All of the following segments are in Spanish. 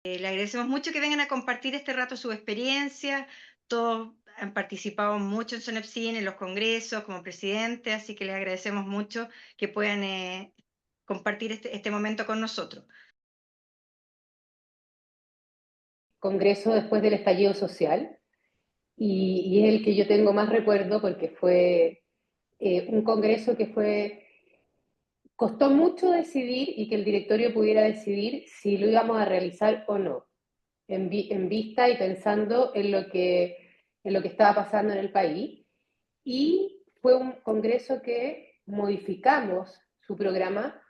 Le agradecemos mucho que vengan a compartir este rato su experiencia. Todos han participado mucho en Sonepsin, en los congresos, como presidente, así que les agradecemos mucho que puedan compartir este momento con nosotros. Congreso después del estallido social y es el que yo tengo más recuerdo porque fue un congreso que costó mucho decidir y que el directorio pudiera decidir si lo íbamos a realizar o no, en vista y pensando en lo que estaba pasando en el país. Y fue un congreso que modificamos su programa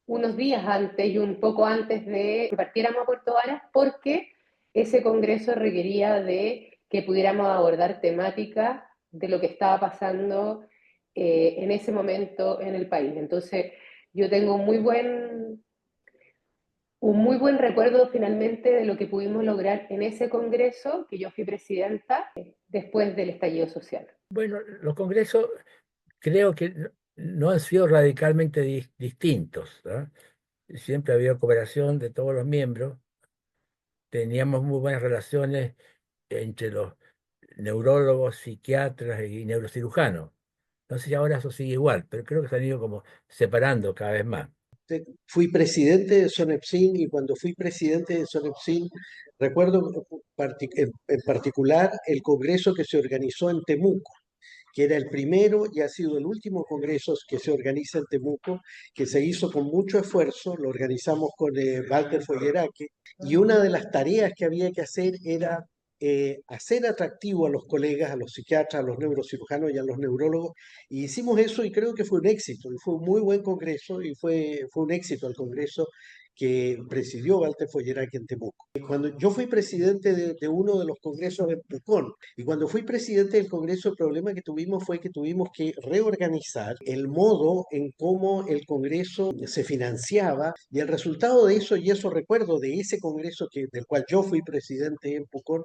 unos días antes y un poco antes de que partiéramos a Puerto Varas, porque ese congreso requería de que pudiéramos abordar temáticas de lo que estaba pasando en ese momento en el país. Entonces, yo tengo un muy buen recuerdo finalmente de lo que pudimos lograr en ese congreso, que yo fui presidenta después del estallido social. Bueno, los congresos creo que no han sido radicalmente distintos, ¿ah? Siempre ha habido cooperación de todos los miembros, teníamos muy buenas relaciones entre los neurólogos, psiquiatras y neurocirujanos. No sé si ahora eso sigue igual, pero creo que se han ido como separando cada vez más. Fui presidente de Sonepsin y cuando fui presidente de Sonepsin, recuerdo en particular el congreso que se organizó en Temuco, que era el primero y ha sido el último congreso que se organiza en Temuco, que se hizo con mucho esfuerzo, lo organizamos con Walter Fogueraque, y una de las tareas que había que hacer era hacer atractivo a los colegas, a los psiquiatras, a los neurocirujanos y a los neurólogos, y hicimos eso y creo que fue un éxito, y fue un muy buen congreso, y fue un éxito el congreso que presidió Walter Fogueraque en Temuco. Cuando yo fui presidente de uno de los congresos en Pucón, y cuando fui presidente del Congreso, el problema que tuvimos fue que tuvimos que reorganizar el modo en cómo el Congreso se financiaba y el resultado de eso, y eso recuerdo de ese Congreso del cual yo fui presidente en Pucón,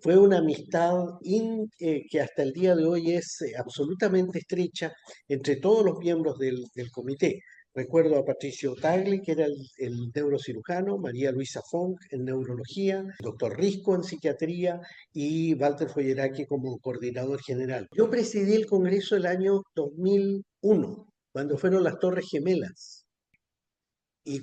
fue una amistad que hasta el día de hoy es absolutamente estrecha entre todos los miembros del comité. Recuerdo a Patricio Tagli, que era el neurocirujano, María Luisa Funk en neurología, doctor Risco en psiquiatría y Walter Fogueraque como coordinador general. Yo presidí el Congreso el año 2001, cuando fueron las Torres Gemelas. Y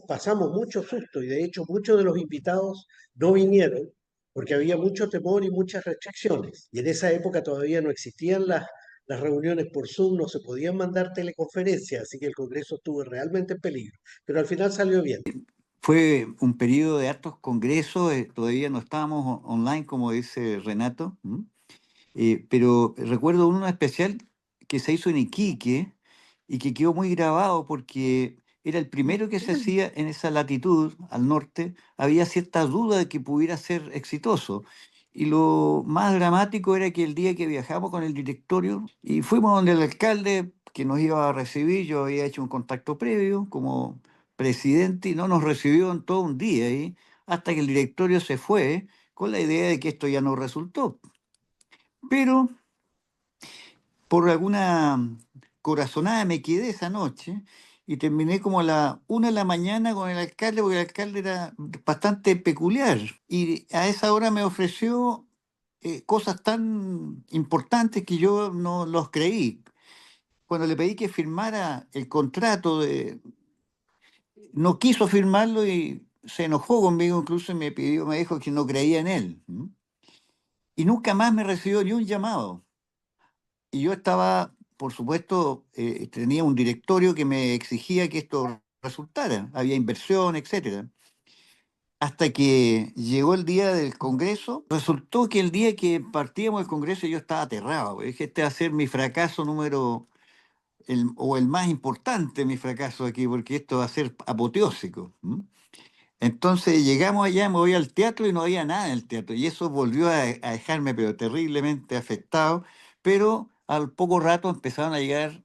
pasamos mucho susto y de hecho muchos de los invitados no vinieron porque había mucho temor y muchas restricciones. Y en esa época todavía no existían las reuniones por Zoom, no se podían mandar teleconferencias, así que el Congreso estuvo realmente en peligro. Pero al final salió bien. Fue un periodo de hartos congresos, todavía no estábamos online, como dice Renato, ¿m? Pero recuerdo uno especial que se hizo en Iquique y que quedó muy grabado porque era el primero que se hacía en esa latitud, al norte. Había cierta duda de que pudiera ser exitoso. Y lo más dramático era que el día que viajamos con el directorio y fuimos donde el alcalde que nos iba a recibir, yo había hecho un contacto previo como presidente y no nos recibió en todo un día ahí, hasta que el directorio se fue con la idea de que esto ya no resultó. Pero por alguna corazonada me quedé esa noche y terminé como a la 1 de la mañana con el alcalde, porque el alcalde era bastante peculiar. Y a esa hora me ofreció cosas tan importantes que yo no los creí. Cuando le pedí que firmara el contrato, no quiso firmarlo y se enojó conmigo, incluso me dijo que no creía en él. ¿M? Y nunca más me recibió ni un llamado. Y yo estaba, por supuesto, tenía un directorio que me exigía que esto resultara, había inversión, etcétera. Hasta que llegó el día del Congreso, resultó que el día que partíamos del Congreso yo estaba aterrado, porque dije, este va a ser mi fracaso o el más importante mi fracaso aquí, porque esto va a ser apoteósico. ¿M? Entonces llegamos allá, me voy al teatro y no había nada en el teatro. Y eso volvió a dejarme pero terriblemente afectado. Pero al poco rato empezaron a llegar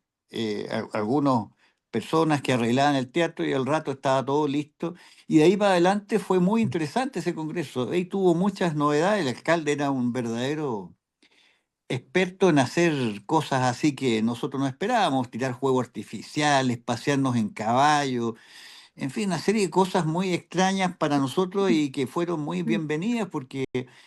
algunas personas que arreglaban el teatro y al rato estaba todo listo. Y de ahí para adelante fue muy interesante ese congreso. Ahí tuvo muchas novedades. El alcalde era un verdadero experto en hacer cosas así que nosotros no esperábamos, tirar juegos artificiales, pasearnos en caballo, en fin, una serie de cosas muy extrañas para nosotros y que fueron muy bienvenidas porque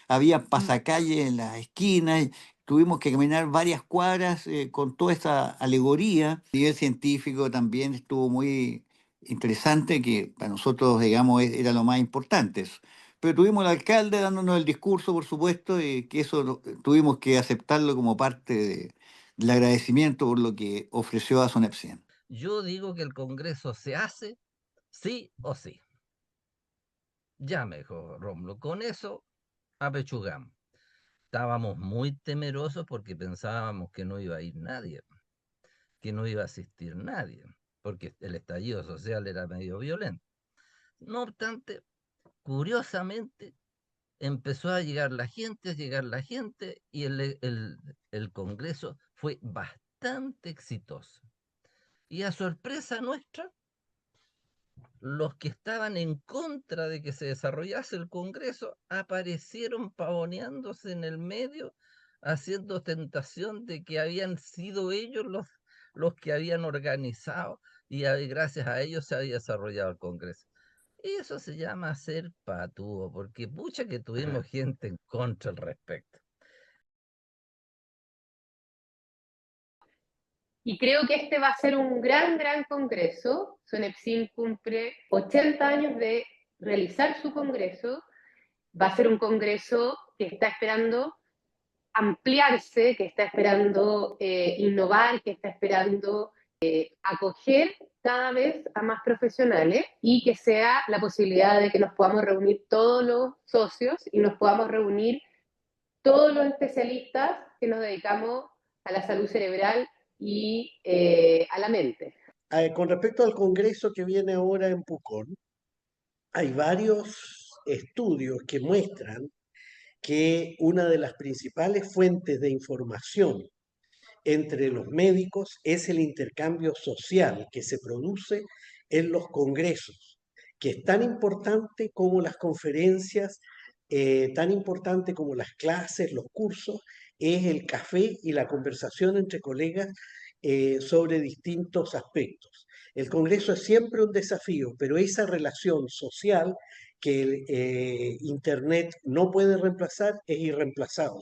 había pasacalles en las esquinas, y tuvimos que caminar varias cuadras con toda esta alegoría. A nivel científico también estuvo muy interesante, que para nosotros, digamos, era lo más importante eso. Pero tuvimos al alcalde dándonos el discurso, por supuesto, y que eso tuvimos que aceptarlo como parte del agradecimiento por lo que ofreció a Sonepsien. Yo digo que el Congreso se hace sí o sí. Ya me dijo Rómulo, con eso apechugamos. Estábamos muy temerosos porque pensábamos que no iba a ir nadie, que no iba a asistir nadie, porque el estallido social era medio violento. No obstante, curiosamente, empezó a llegar la gente, y el Congreso fue bastante exitoso. Y a sorpresa nuestra, los que estaban en contra de que se desarrollase el Congreso aparecieron pavoneándose en el medio, haciendo ostentación de que habían sido ellos los que habían organizado y gracias a ellos se había desarrollado el Congreso. Y eso se llama ser patúo, porque pucha que tuvimos gente en contra al respecto. Y creo que este va a ser un gran, gran congreso. Sonepsin cumple 80 años de realizar su congreso. Va a ser un congreso que está esperando ampliarse, que está esperando innovar, que está esperando acoger cada vez a más profesionales y que sea la posibilidad de que nos podamos reunir todos los socios y nos podamos reunir todos los especialistas que nos dedicamos a la salud cerebral y a la mente. Con respecto al congreso que viene ahora en Pucón, hay varios estudios que muestran que una de las principales fuentes de información entre los médicos es el intercambio social que se produce en los congresos, que es tan importante como las conferencias, tan importante como las clases, los cursos, es el café y la conversación entre colegas sobre distintos aspectos. El congreso es siempre un desafío, pero esa relación social que el Internet no puede reemplazar es irreemplazable.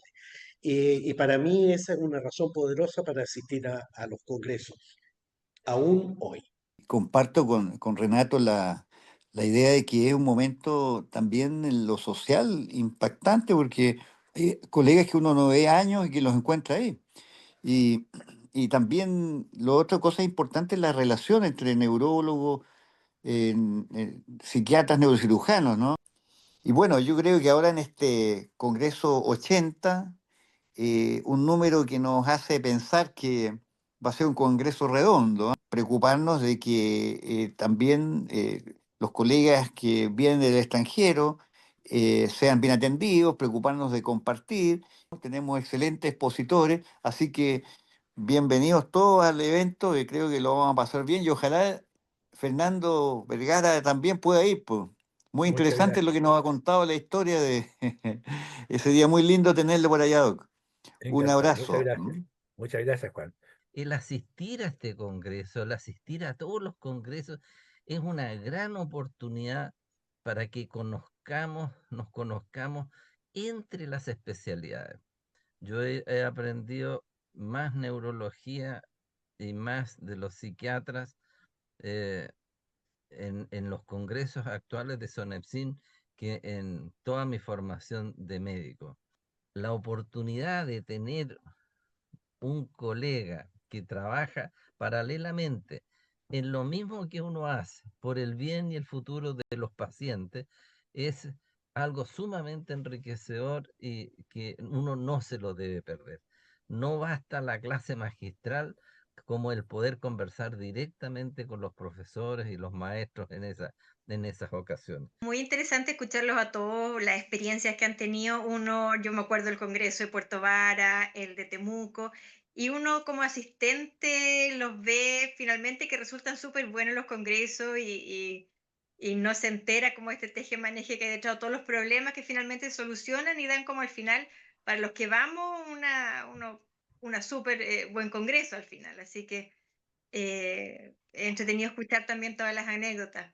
Y para mí esa es una razón poderosa para asistir a los congresos, aún hoy. Comparto con Renato la idea de que es un momento también en lo social impactante, porque hay colegas que uno no ve años y que los encuentra ahí. Y, y también lo otra cosa importante es la relación entre neurólogos, psiquiatras, neurocirujanos, ¿no? Y bueno, yo creo que ahora en este Congreso 80, un número que nos hace pensar que va a ser un congreso redondo, ¿eh? Preocuparnos de que también los colegas que vienen del extranjero sean bien atendidos, preocuparnos de compartir. Tenemos excelentes expositores, así que bienvenidos todos al evento y creo que lo vamos a pasar bien y ojalá Fernando Vergara también pueda ir, pues. Muy Muchas interesante lo gracias. que nos ha contado la historia de ese día, muy lindo tenerlo por allá, Doc. Un Encantado. Muchas abrazo. gracias. Muchas gracias, Juan. El asistir a este congreso, el asistir a todos los congresos, es una gran oportunidad para que nos conozcamos entre las especialidades. Yo he aprendido más neurología y más de los psiquiatras eh, en los congresos actuales de Sonepsin que en toda mi formación de médico. La oportunidad de tener un colega que trabaja paralelamente en lo mismo que uno hace por el bien y el futuro de los pacientes es algo sumamente enriquecedor y que uno no se lo debe perder. No basta la clase magistral como el poder conversar directamente con los profesores y los maestros en esas ocasiones. Muy interesante escucharlos a todos, las experiencias que han tenido. Uno, yo me acuerdo del Congreso de Puerto Vara, el de Temuco, y uno como asistente los ve finalmente que resultan súper buenos los congresos y no se entera como este teje-maneje que hay detrás de todos los problemas que finalmente solucionan y dan como al final, para los que vamos, una súper buen congreso al final. Así que entretenido escuchar también todas las anécdotas.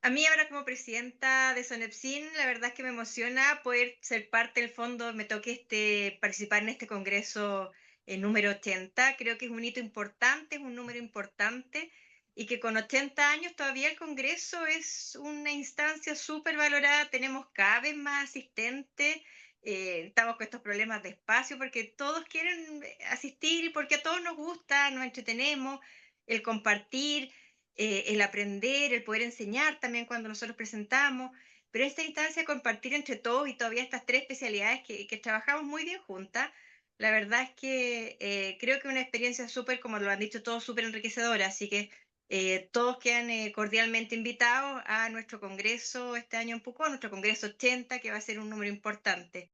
A mí ahora como presidenta de SONEPSIN, la verdad es que me emociona poder ser parte del fondo, me toque participar en este congreso número 80. Creo que es un hito importante, es un número importante y que con 80 años todavía el congreso es una instancia súper valorada, tenemos cada vez más asistentes, estamos con estos problemas de espacio porque todos quieren asistir y porque a todos nos gusta, nos entretenemos, el compartir, el aprender, el poder enseñar también cuando nosotros presentamos, pero esta instancia de compartir entre todos y todavía estas tres especialidades que trabajamos muy bien juntas, la verdad es que creo que una experiencia súper, como lo han dicho todos, súper enriquecedora, así que todos quedan cordialmente invitados a nuestro congreso este año en Pucón, nuestro congreso 80, que va a ser un número importante.